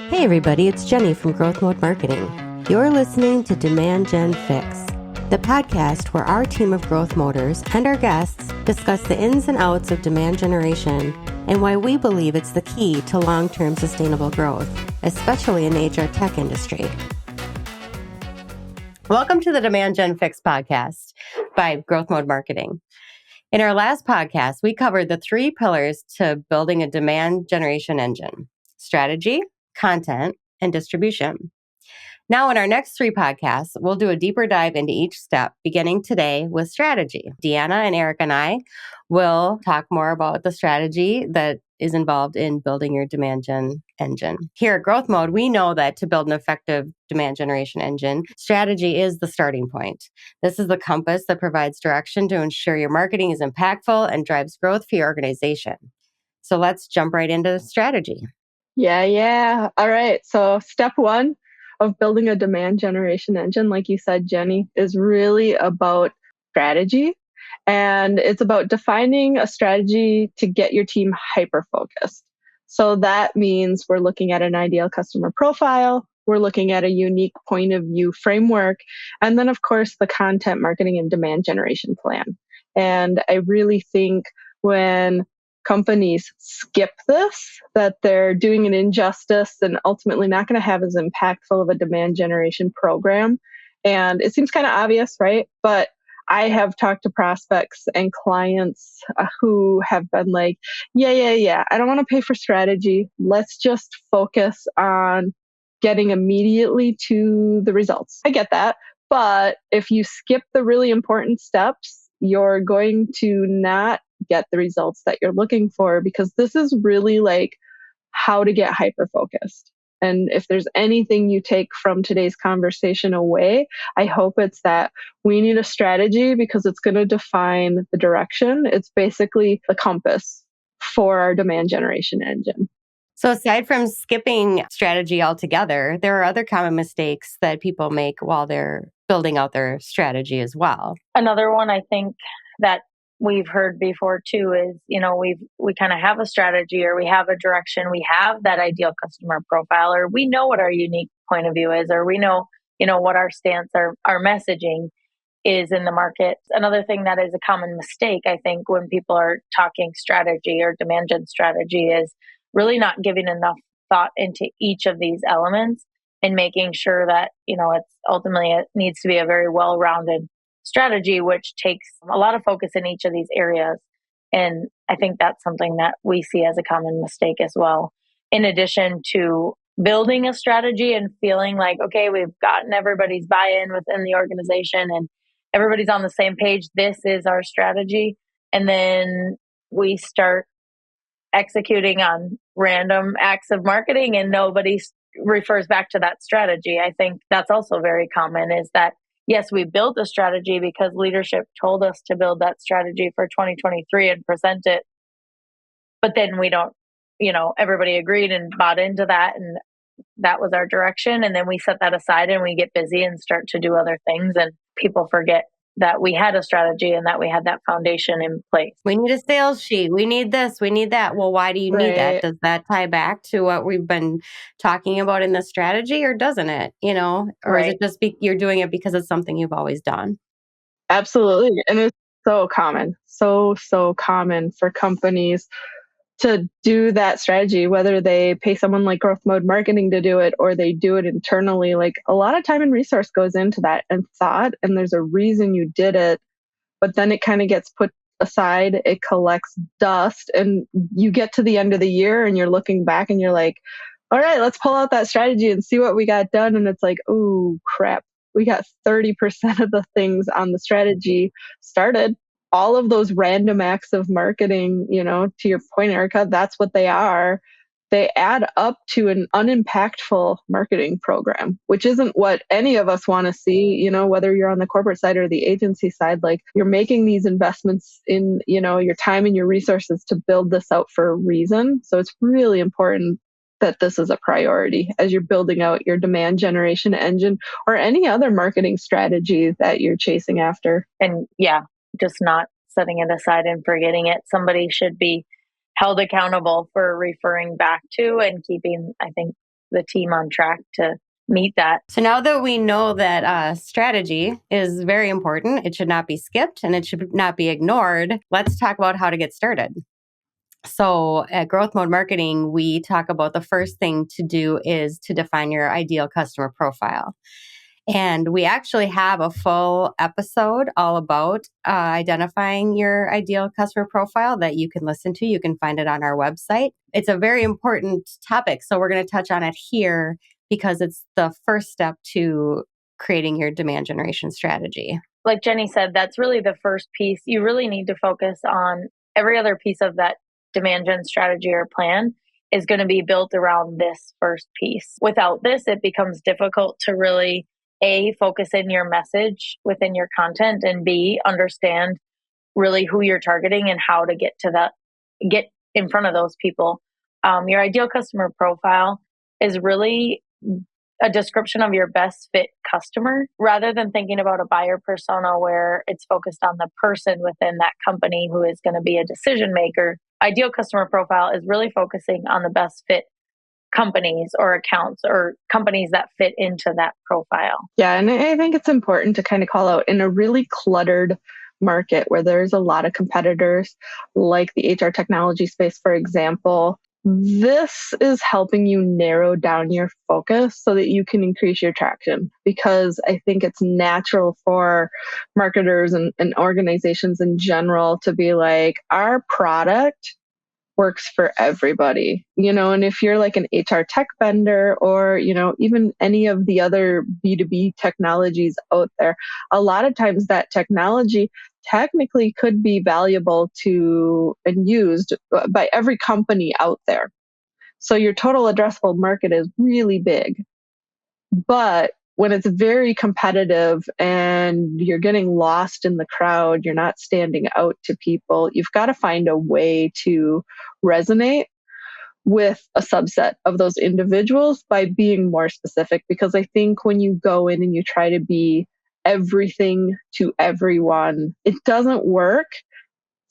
Hey everybody, it's Jenny from GrowthMode Marketing. You're listening to Demand Gen Fix, the podcast where our team of growth moders and our guests discuss the ins and outs of demand generation and why we believe it's the key to long-term sustainable growth, especially in the HR tech industry. Welcome to the Demand Gen Fix podcast by GrowthMode Marketing. In our last podcast, we covered the 3 pillars to building a demand generation engine: strategy, content, and distribution. Now, in our next 3 podcasts, we'll do a deeper dive into each step, beginning today with strategy. Deanna and Eric and I will talk more about the strategy that is involved in building your demand gen engine. Here at Growth Mode, we know that to build an effective demand generation engine, strategy is the starting point. This is the compass that provides direction to ensure your marketing is impactful and drives growth for your organization. So let's jump right into strategy. Yeah. All right. So step 1 of building a demand generation engine, like you said, Jenny, is really about strategy. And it's about defining a strategy to get your team hyper-focused. So that means we're looking at an ideal customer profile. We're looking at a unique point of view framework. And then, of course, the content marketing and demand generation plan. And I really think when companies skip this, that they're doing an injustice and ultimately not going to have as impactful of a demand generation program. And it seems kind of obvious, right? But I have talked to prospects and clients who have been like, yeah. I don't want to pay for strategy. Let's just focus on getting immediately to the results. I get that. But if you skip the really important steps, you're going to not get the results that you're looking for, because this is really like how to get hyper focused. And if there's anything you take from today's conversation away, I hope it's that we need a strategy because it's going to define the direction. It's basically the compass for our demand generation engine. So aside from skipping strategy altogether, there are other common mistakes that people make while they're building out their strategy as well. Another one I think that we've heard before too is, we kind of have a strategy, or we have a direction, we have that ideal customer profile, or we know what our unique point of view is, or we know, what our stance, our messaging is in the market. Another thing that is a common mistake, I think, when people are talking strategy or demand gen strategy is really not giving enough thought into each of these elements and making sure that, it needs to be a very well-rounded strategy, which takes a lot of focus in each of these areas. And I think that's something that we see as a common mistake as well. In addition to building a strategy and feeling like, okay, we've gotten everybody's buy-in within the organization and everybody's on the same page, this is our strategy. And then we start executing on random acts of marketing and nobody refers back to that strategy. I think that's also very common, is that yes, we built a strategy because leadership told us to build that strategy for 2023 and present it. But then we don't, everybody agreed and bought into that, and that was our direction. And then we set that aside and we get busy and start to do other things, and people forget that we had a strategy and that we had that foundation in place. We need a sales sheet. We need this. We need that. Well, why do you need that? Does that tie back to what we've been talking about in the strategy, or doesn't it? Or is it just you're doing it because it's something you've always done? Absolutely. And it's so common, so common for companies to do that strategy, whether they pay someone like Growth Mode Marketing to do it or they do it internally. Like, a lot of time and resource goes into that and thought, and there's a reason you did it, but then it kind of gets put aside, it collects dust, and you get to the end of the year and you're looking back and you're like, all right, let's pull out that strategy and see what we got done. And it's like, oh crap, we got 30% of the things on the strategy started. All of those random acts of marketing, to your point, Erica, that's what they are. They add up to an unimpactful marketing program, which isn't what any of us want to see, whether you're on the corporate side or the agency side. Like, you're making these investments in, your time and your resources to build this out for a reason. So it's really important that this is a priority as you're building out your demand generation engine or any other marketing strategy that you're chasing after. And just not setting it aside and forgetting it. Somebody should be held accountable for referring back to and keeping, I think, the team on track to meet that. So now that we know that strategy is very important, it should not be skipped and it should not be ignored, let's talk about how to get started. So at Growth Mode Marketing, we talk about the first thing to do is to define your ideal customer profile. And we actually have a full episode all about identifying your ideal customer profile that you can listen to. You can find it on our website. It's a very important topic. So we're going to touch on it here because it's the first step to creating your demand generation strategy. Like Jenny said, that's really the first piece. You really need to focus on every other piece of that demand gen strategy or plan is going to be built around this first piece. Without this, it becomes difficult to really A, focus in your message within your content, and B, understand really who you're targeting and how to get in front of those people. Your ideal customer profile is really a description of your best fit customer rather than thinking about a buyer persona where it's focused on the person within that company who is going to be a decision maker. Ideal customer profile is really focusing on the best fit companies or accounts or companies that fit into that profile. Yeah, and I think it's important to kind of call out in a really cluttered market where there's a lot of competitors, like the HR technology space, for example. This is helping you narrow down your focus so that you can increase your traction, because I think it's natural for marketers and organizations in general to be like, our product works for everybody, and if you're like an HR tech vendor or, even any of the other B2B technologies out there, a lot of times that technology technically could be valuable to and used by every company out there. So your total addressable market is really big. But when it's very competitive and you're getting lost in the crowd, you're not standing out to people, you've got to find a way to resonate with a subset of those individuals by being more specific. Because I think when you go in and you try to be everything to everyone, it doesn't work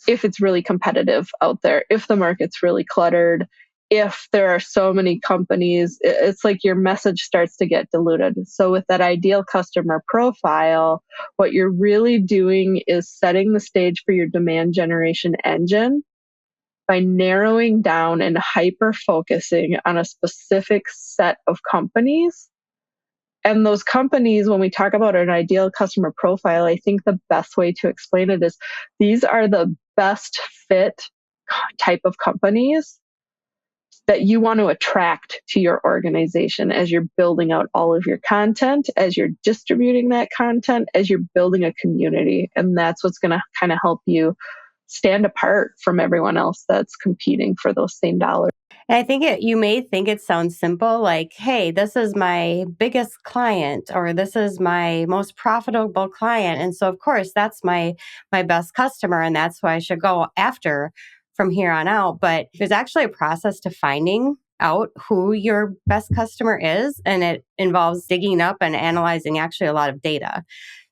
if it's really competitive out there, if the market's really cluttered, if there are so many companies, it's like your message starts to get diluted. So with that ideal customer profile, what you're really doing is setting the stage for your demand generation engine by narrowing down and hyper focusing on a specific set of companies. And those companies, when we talk about an ideal customer profile, I think the best way to explain it is these are the best fit type of companies that you want to attract to your organization as you're building out all of your content, as you're distributing that content, as you're building a community. And that's what's going to kind of help you stand apart from everyone else that's competing for those same dollars. And I think you may think it sounds simple, like, hey, this is my biggest client, or this is my most profitable client. And so, of course, that's my best customer, and that's who I should go after from here on out. But there's actually a process to finding out who your best customer is, and it involves digging up and analyzing actually a lot of data.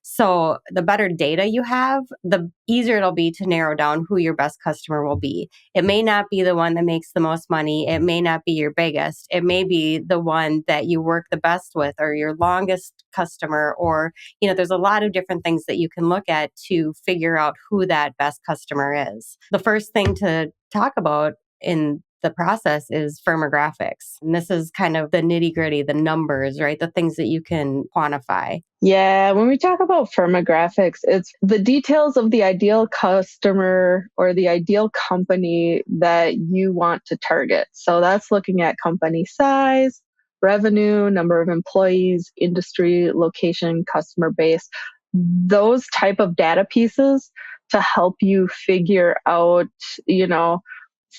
So the better data you have, the easier it'll be to narrow down who your best customer will be. It may not be the one that makes the most money. It may not be your biggest. It may be the one that you work the best with, or your longest customer, or, there's a lot of different things that you can look at to figure out who that best customer is. The first thing to talk about in the process is firmographics. And this is kind of the nitty gritty, the numbers, right? The things that you can quantify. Yeah, when we talk about firmographics, it's the details of the ideal customer or the ideal company that you want to target. So that's looking at company size, revenue, number of employees, industry, location, customer base, those type of data pieces to help you figure out,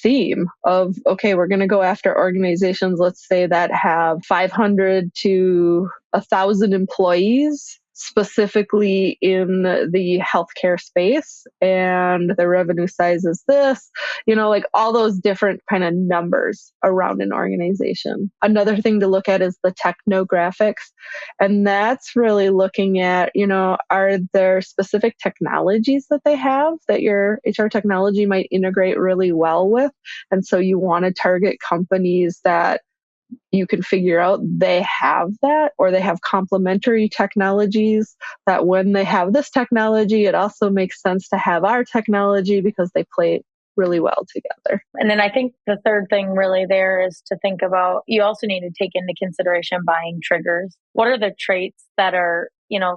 theme of, okay, we're going to go after organizations, let's say, that have 500 to 1,000 employees, specifically in the healthcare space, and the revenue size is this, like all those different kind of numbers around an organization. Another thing to look at is the technographics. And that's really looking at, are there specific technologies that they have that your HR technology might integrate really well with? And so you want to target companies that you can figure out they have that, or they have complementary technologies that when they have this technology, it also makes sense to have our technology because they play really well together. And then I think the third thing really there is to think about, you also need to take into consideration buying triggers. What are the traits that are,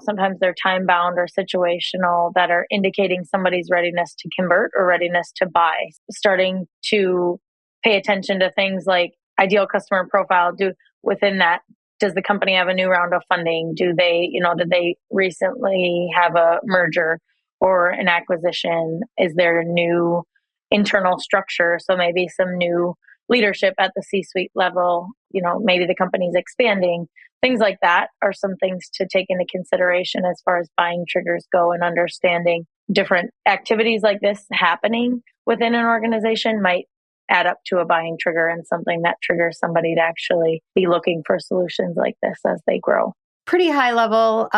sometimes they're time bound or situational, that are indicating somebody's readiness to convert or readiness to buy? Starting to pay attention to things like ideal customer profile. Within that, does the company have a new round of funding? Did they recently have a merger or an acquisition? Is there a new internal structure? So maybe some new leadership at the C-suite level, maybe the company's expanding. Things like that are some things to take into consideration as far as buying triggers go, and understanding different activities like this happening within an organization might add up to a buying trigger, and something that triggers somebody to actually be looking for solutions like this as they grow. Pretty high level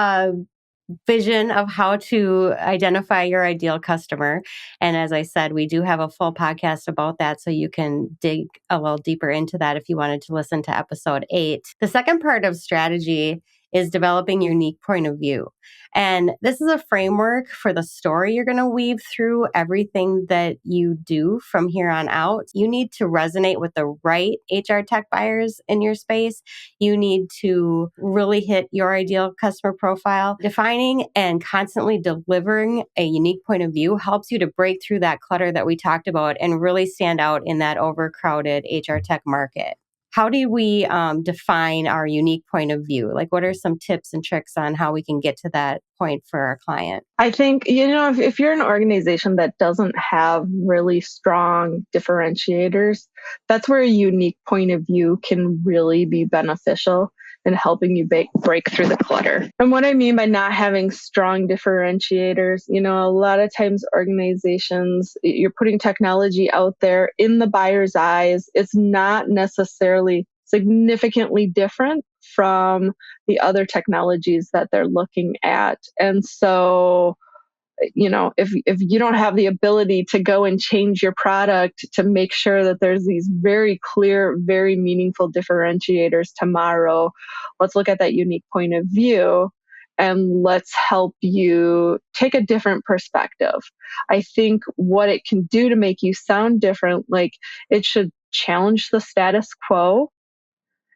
vision of how to identify your ideal customer. And as I said, we do have a full podcast about that, so you can dig a little deeper into that if you wanted to listen to episode 8. The second part of strategy is developing your unique point of view. And this is a framework for the story you're going to weave through everything that you do from here on out. You need to resonate with the right HR tech buyers in your space. You need to really hit your ideal customer profile. Defining and constantly delivering a unique point of view helps you to break through that clutter that we talked about and really stand out in that overcrowded HR tech market. How do we define our unique point of view? Like, what are some tips and tricks on how we can get to that point for our client? I think, if you're an organization that doesn't have really strong differentiators, that's where a unique point of view can really be beneficial in helping you break through the clutter. And what I mean by not having strong differentiators, a lot of times organizations, you're putting technology out there in the buyer's eyes. It's not necessarily significantly different from the other technologies that they're looking at. And so, if you don't have the ability to go and change your product to make sure that there's these very clear, very meaningful differentiators tomorrow, let's look at that unique point of view and let's help you take a different perspective. I think what it can do to make you sound different, like it should challenge the status quo.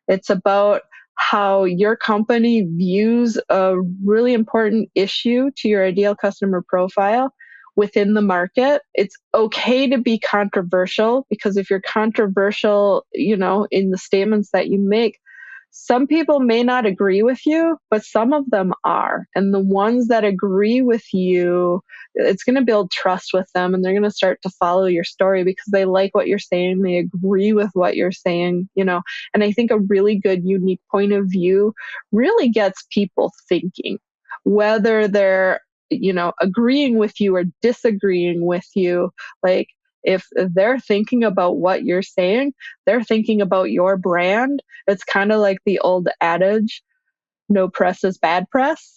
It's about how your company views a really important issue to your ideal customer profile within the market. It's okay to be controversial, because if you're controversial, in the statements that you make, some people may not agree with you, but some of them are. And the ones that agree with you, it's going to build trust with them, and they're going to start to follow your story because they like what you're saying. They agree with what you're saying, and I think a really good, unique point of view really gets people thinking, whether they're, agreeing with you or disagreeing with you. Like, if they're thinking about what you're saying, they're thinking about your brand. It's kind of like the old adage, no press is bad press.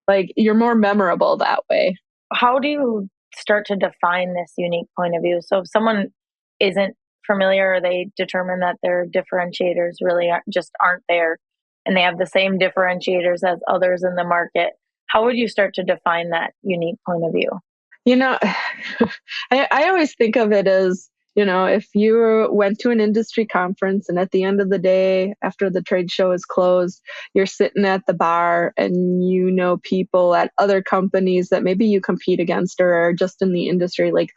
Like, you're more memorable that way. How do you start to define this unique point of view? So if someone isn't familiar, or they determine that their differentiators really aren't there, and they have the same differentiators as others in the market, how would you start to define that unique point of view? I always think of it as, if you went to an industry conference and at the end of the day, after the trade show is closed, you're sitting at the bar and people at other companies that maybe you compete against or are just in the industry, like,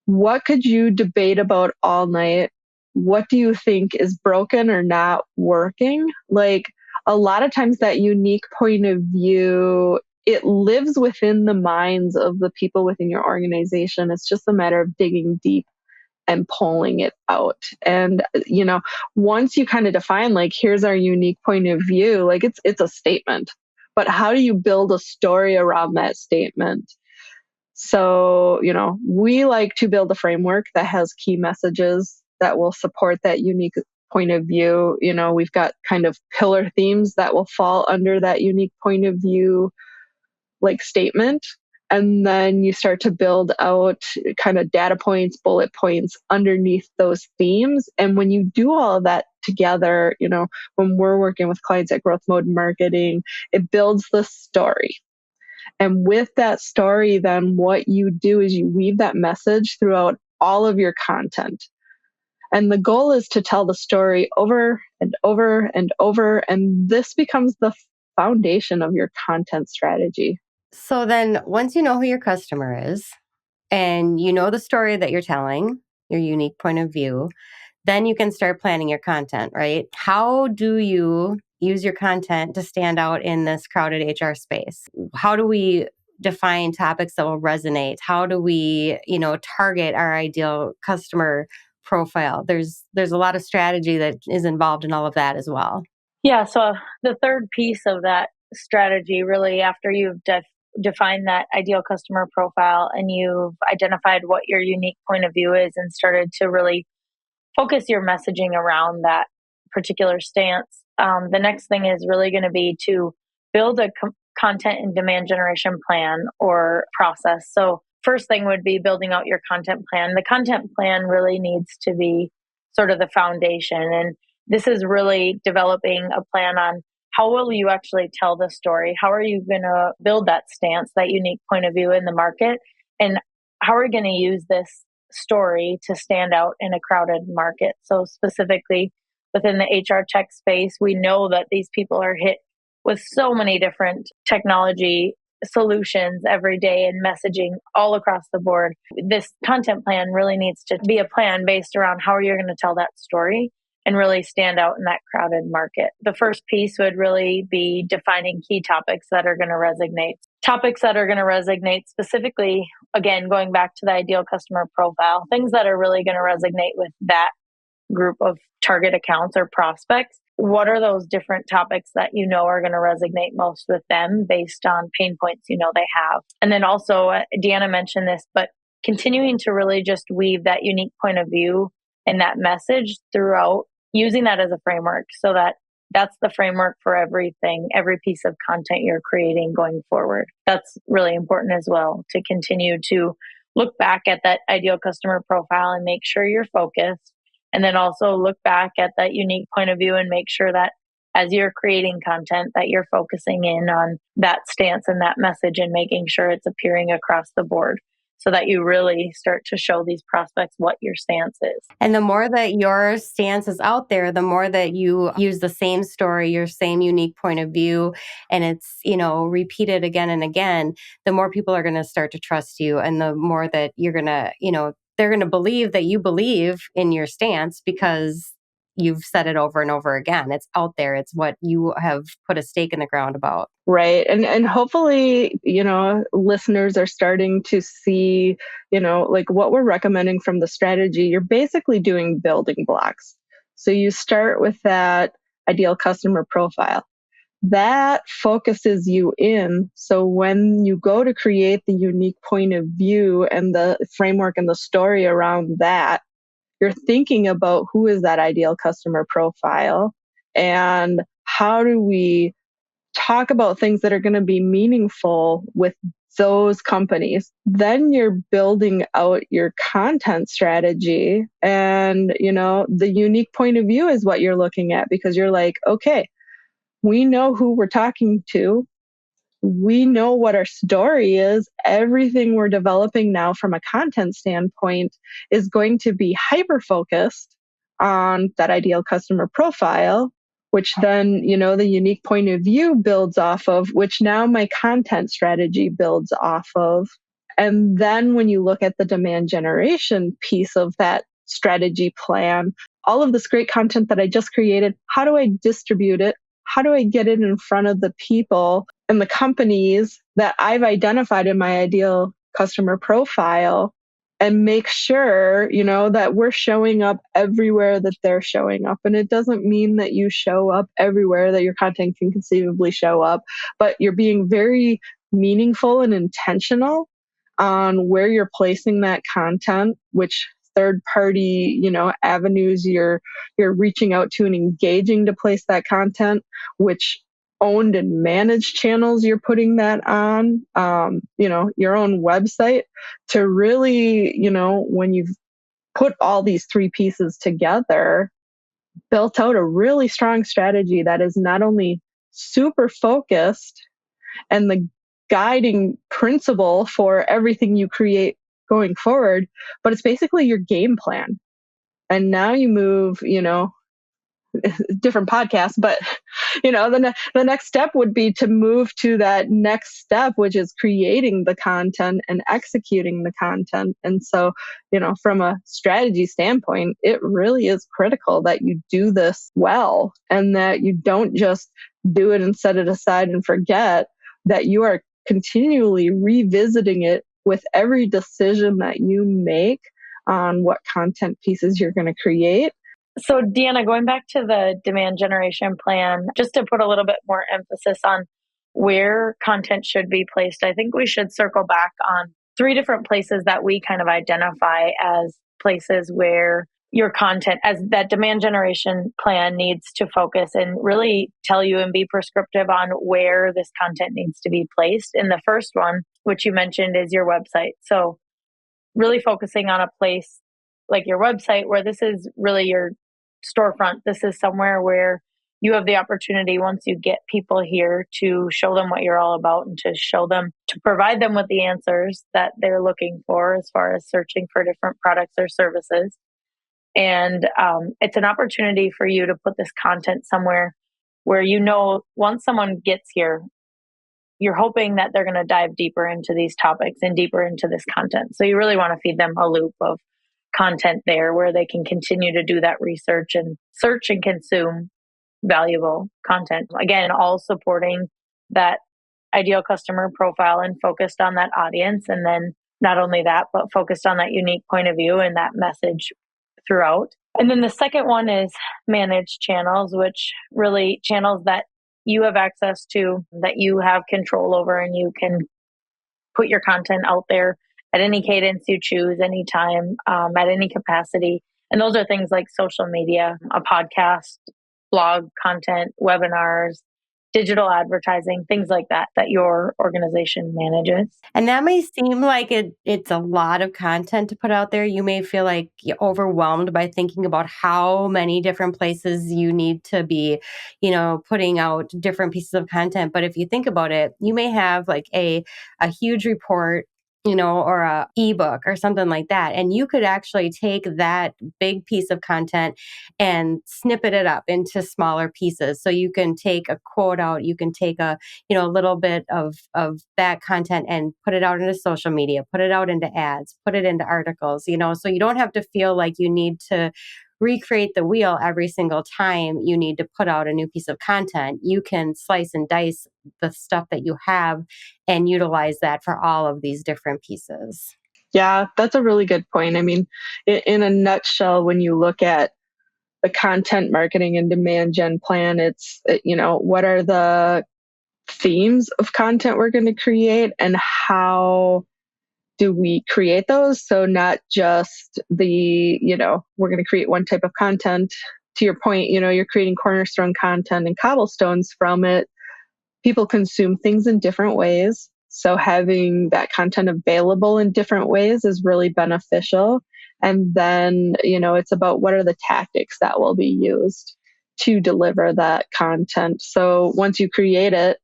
what could you debate about all night? What do you think is broken or not working? Like, a lot of times that unique point of view, it lives within the minds of the people within your organization. It's just a matter of digging deep and pulling it out. And, once you kind of define, like, here's our unique point of view, like, it's a statement, but how do you build a story around that statement? So, we like to build a framework that has key messages that will support that unique point of view. We've got kind of pillar themes that will fall under that unique point of view, like, statement. And then you start to build out kind of data points, bullet points underneath those themes. And when you do all of that together, when we're working with clients at Growth Mode Marketing, it builds the story. And with that story, then what you do is you weave that message throughout all of your content. And the goal is to tell the story over and over and over. And this becomes the foundation of your content strategy. So then once you know who your customer is and you know the story that you're telling, your unique point of view, then you can start planning your content, right? How do you use your content to stand out in this crowded HR space? How do we define topics that will resonate? How do we, target our ideal customer profile? There's a lot of strategy that is involved in all of that as well. Yeah. So the third piece of that strategy, really, after you've defined that ideal customer profile and you've identified what your unique point of view is and started to really focus your messaging around that particular stance, the next thing is really going to be to build a content and demand generation plan or process. So first thing would be building out your content plan. The content plan really needs to be sort of the foundation. And this is really developing a plan on how will you actually tell the story? How are you going to build that stance, that unique point of view in the market? And how are you going to use this story to stand out in a crowded market? So specifically within the HR tech space, we know that these people are hit with so many different technology solutions every day and messaging all across the board. This content plan really needs to be a plan based around how you're going to tell that story and really stand out in that crowded market. The first piece would really be defining key topics that are going to resonate. Topics that are going to resonate specifically, again, going back to the ideal customer profile, things that are really going to resonate with that group of target accounts or prospects. What are those different topics that are going to resonate most with them based on pain points they have? And then also, Deanna mentioned this, but continuing to really just weave that unique point of view and that message throughout, using that as a framework so that that's the framework for everything, every piece of content you're creating going forward. That's really important as well, to continue to look back at that ideal customer profile and make sure you're focused. And then also look back at that unique point of view and make sure that as you're creating content that you're focusing in on that stance and that message and making sure it's appearing across the board, so that you really start to show these prospects what your stance is. And the more that your stance is out there, the more that you use the same story, your same unique point of view, and it's, repeated again and again, the more people are going to start to trust you, and the more that you're going to, they're going to believe that you believe in your stance because you've said it over and over again. It's out there. It's what you have put a stake in the ground about. Right. And hopefully, listeners are starting to see, like what we're recommending from the strategy. You're basically doing building blocks. So you start with that ideal customer profile. That focuses you in. So when you go to create the unique point of view and the framework and the story around that, you're thinking about who is that ideal customer profile and how do we talk about things that are going to be meaningful with those companies. Then you're building out your content strategy, and the unique point of view is what you're looking at, because you're like, okay, we know who we're talking to. We know what our story is. Everything we're developing now from a content standpoint is going to be hyper-focused on that ideal customer profile, which then, the unique point of view builds off of, which now my content strategy builds off of. And then when you look at the demand generation piece of that strategy plan, all of this great content that I just created, how do I distribute it? How do I get it in front of the people and the companies that I've identified in my ideal customer profile, and make sure, that we're showing up everywhere that they're showing up? And it doesn't mean that you show up everywhere that your content can conceivably show up, but you're being very meaningful and intentional on where you're placing that content, which third party, avenues you're reaching out to and engaging to place that content, which owned and managed channels you're putting that on, your own website, to really, when you've put all these three pieces together, built out a really strong strategy that is not only super focused and the guiding principle for everything you create going forward, but it's basically your game plan. And now you move, different podcast, but the next step would be to move to that next step, which is creating the content and executing the content. And so, from a strategy standpoint, it really is critical that you do this well, and that you don't just do it and set it aside and forget, that you are continually revisiting it with every decision that you make on what content pieces you're going to create. So Deanna, going back to the demand generation plan, just to put a little bit more emphasis on where content should be placed, I think we should circle back on 3 different places that we kind of identify as places where your content, as that demand generation plan, needs to focus and really tell you and be prescriptive on where this content needs to be placed. And the first one, which you mentioned, is your website. So really focusing on a place like your website, where this is really your storefront. This is somewhere where you have the opportunity, once you get people here, to show them what you're all about and to provide them with the answers that they're looking for as far as searching for different products or services. And it's an opportunity for you to put this content somewhere where, once someone gets here, you're hoping that they're going to dive deeper into these topics and deeper into this content. So you really want to feed them a loop of content there where they can continue to do that research and search and consume valuable content. Again, all supporting that ideal customer profile and focused on that audience. And then not only that, but focused on that unique point of view and that message throughout. And then the second one is managed channels, which really channels that you have access to, that you have control over, and you can put your content out there at any cadence you choose, anytime, at any capacity. And those are things like social media, a podcast, blog content, webinars, digital advertising, things like that your organization manages. And that may seem like it's a lot of content to put out there. You may feel like you're overwhelmed by thinking about how many different places you need to be, putting out different pieces of content. But if you think about it, you may have like a huge report, or a ebook or something like that. And you could actually take that big piece of content and snippet it up into smaller pieces. So you can take a quote out, you can take a little bit of that content and put it out into social media, put it out into ads, put it into articles, so you don't have to feel like you need to recreate the wheel every single time you need to put out a new piece of content. You can slice and dice the stuff that you have and utilize that for all of these different pieces. Yeah, that's a really good point. I mean, in a nutshell, when you look at the content marketing and demand gen plan, it's, what are the themes of content we're going to create, and how do we create those? So not just we're going to create one type of content. To your point, you're creating cornerstone content and cobblestones from it. People consume things in different ways. So having that content available in different ways is really beneficial. And then, it's about what are the tactics that will be used to deliver that content. So once you create it,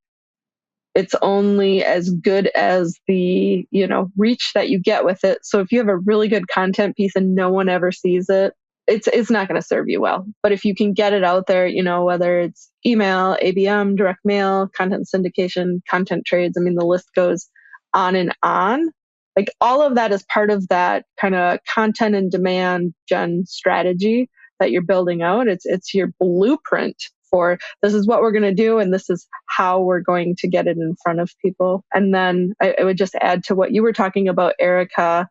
it's only as good as the, reach that you get with it. So if you have a really good content piece and no one ever sees it, it's not going to serve you well. But if you can get it out there, whether it's email, ABM, direct mail, content syndication, content trades, I mean, the list goes on and on. Like all of that is part of that kind of content and demand gen strategy that you're building out. It's your blueprint for this is what we're going to do, and this is how we're going to get it in front of people. And then I would just add to what you were talking about, Erica,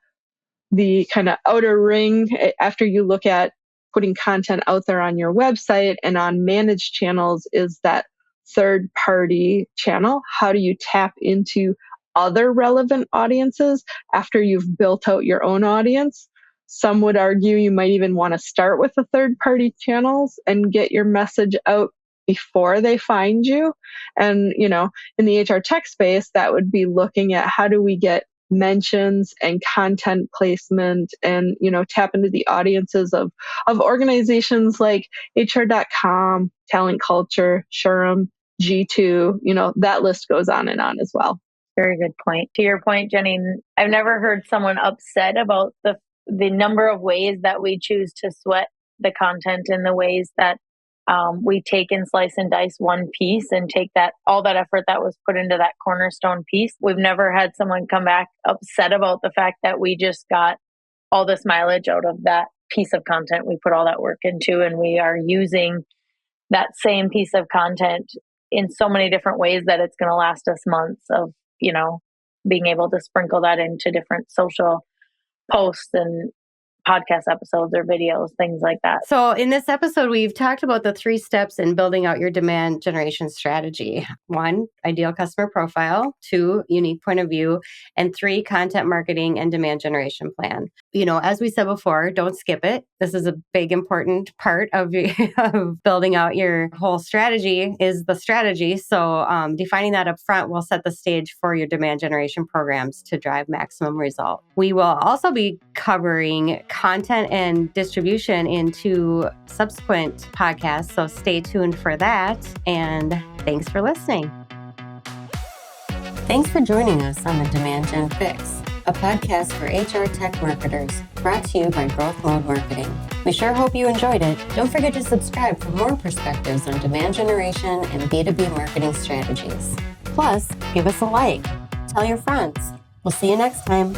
the kind of outer ring after you look at putting content out there on your website and on managed channels is that third party channel. How do you tap into other relevant audiences after you've built out your own audience? Some would argue you might even want to start with the third party channels and get your message out before they find you. And, in the HR tech space, that would be looking at how do we get mentions and content placement and, tap into the audiences of organizations like HR.com, Talent Culture, Shurum, G2, that list goes on and on as well. Very good point. To your point, Jenny, I've never heard someone upset about the number of ways that we choose to sweat the content and the ways that we take and slice and dice one piece and take all that effort that was put into that cornerstone piece. We've never had someone come back upset about the fact that we just got all this mileage out of that piece of content we put all that work into, and we are using that same piece of content in so many different ways that it's going to last us months of, being able to sprinkle that into different social posts and podcast episodes or videos, things like that. So in this episode, we've talked about the 3 steps in building out your demand generation strategy. 1, ideal customer profile. 2, unique point of view. And 3, content marketing and demand generation plan. As we said before, don't skip it. This is a big, important part of building out your whole strategy is the strategy. So defining that up front will set the stage for your demand generation programs to drive maximum result. We will also be covering content and distribution into subsequent podcasts, so stay tuned for that. And thanks for listening. Thanks for joining us on the Demand Gen Fix, a podcast for HR tech marketers, brought to you by GrowthMode Marketing. We sure hope you enjoyed it. Don't forget to subscribe for more perspectives on demand generation and B2B marketing strategies. Plus, give us a like. Tell your friends. We'll see you next time.